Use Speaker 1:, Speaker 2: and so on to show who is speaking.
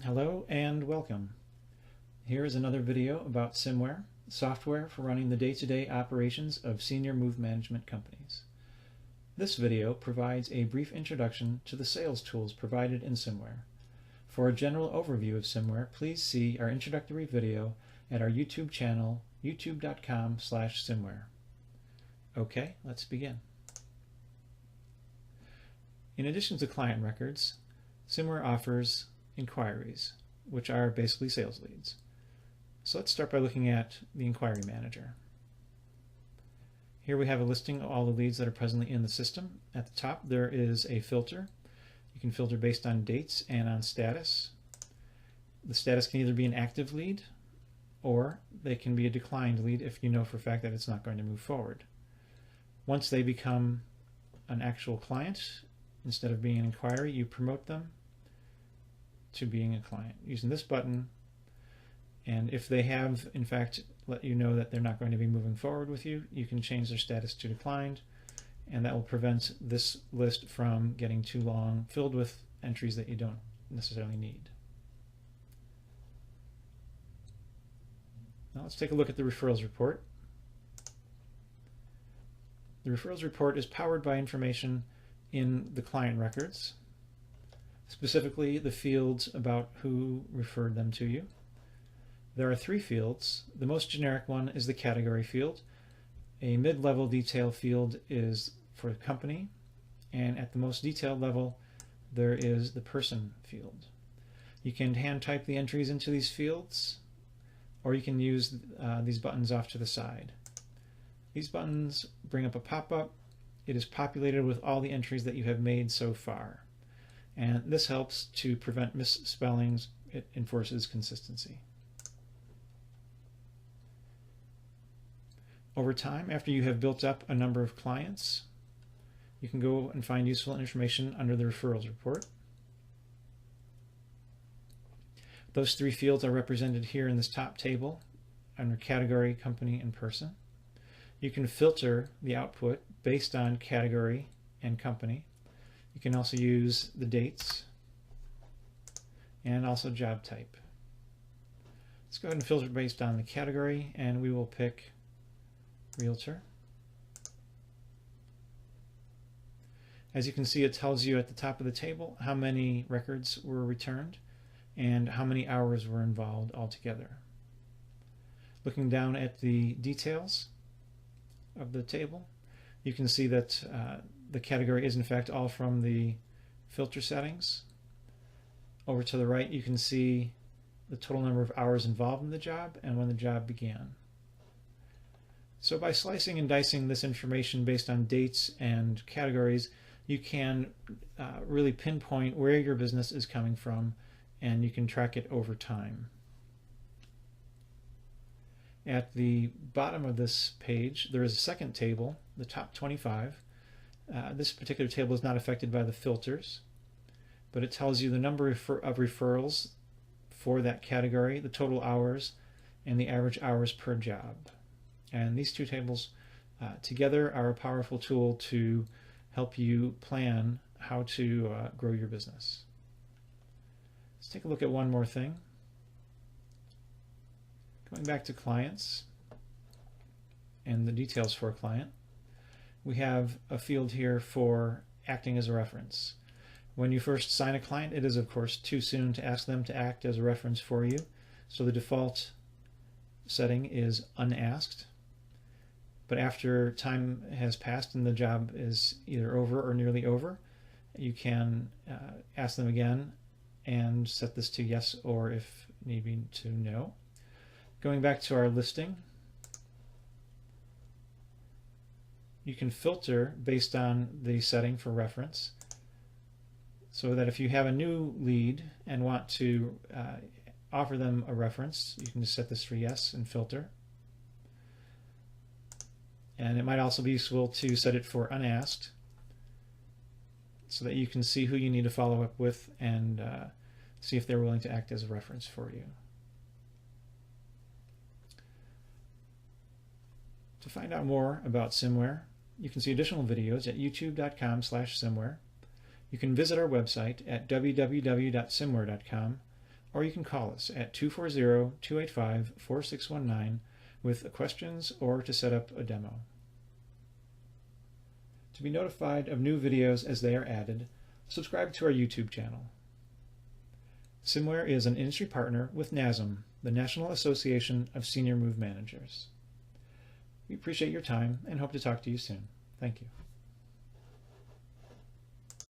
Speaker 1: Hello and welcome. Here is another video about SMMware, software for running the day-to-day operations of senior move management companies. This video provides a brief introduction to the sales tools provided in SMMware. For a general overview of SMMware, please see our introductory video at our YouTube channel, youtube.com/SMMware. Okay, let's begin. In addition to client records, SMMware offers inquiries, which are basically sales leads. So let's start by looking at the inquiry manager. Here we have a listing of all the leads that are presently in the system. At the top there is a filter. You can filter based on dates and on status. The status can either be an active lead or they can be a declined lead if you know for a fact that it's not going to move forward. Once they become an actual client, instead of being an inquiry, you promote them to being a client using this button, and if they have in fact let you know that they're not going to be moving forward with you, you can change their status to declined, and that will prevent this list from getting too long, filled with entries that you don't necessarily need. Now let's take a look at the referrals report. The referrals report is powered by information in the client records, specifically the fields about who referred them to you. There are three fields. The most generic one is the category field. A mid-level detail field is for the company, and at the most detailed level there is the person field. You can hand type the entries into these fields, or you can use these buttons off to the side. These buttons bring up a pop-up. It is populated with all the entries that you have made so far, and this helps to prevent misspellings. It enforces consistency. Over time, after you have built up a number of clients, you can go and find useful information under the referrals report. Those three fields are represented here in this top table under category, company, and person. You can filter the output based on category and company. You can also use the dates and also job type. Let's go ahead and filter based on the category, and we will pick Realtor. As you can see, it tells you at the top of the table how many records were returned and how many hours were involved altogether. Looking down at the details of the table, you can see that the category is in fact all from the filter settings. Over to the right you can see the total number of hours involved in the job and when the job began. So by slicing and dicing this information based on dates and categories, you can really pinpoint where your business is coming from, and you can track it over time. At the bottom of this page there is a second table, the top 25. This particular table is not affected by the filters, but it tells you the number of referrals for that category, the total hours, and the average hours per job. And these two tables together are a powerful tool to help you plan how to grow your business. Let's take a look at one more thing. Going back to clients and the details for a client, we have a field here for acting as a reference. When you first sign a client, it is of course too soon to ask them to act as a reference for you, so the default setting is unasked. But after time has passed and the job is either over or nearly over, you can ask them again and set this to yes, or if need be to no. Going back to our listing, you can filter based on the setting for reference, so that if you have a new lead and want to offer them a reference, you can just set this for yes and filter. And it might also be useful to set it for unasked, so that you can see who you need to follow up with and see if they're willing to act as a reference for you. To find out more about SMMware, you can see additional videos at youtube.com/SMMware. You can visit our website at www.smware.com, or you can call us at 240-285-4619 with questions or to set up a demo. To be notified of new videos as they are added, subscribe to our YouTube channel. SMMware is an industry partner with NASM, the National Association of Senior Move Managers. We appreciate your time and hope to talk to you soon. Thank you.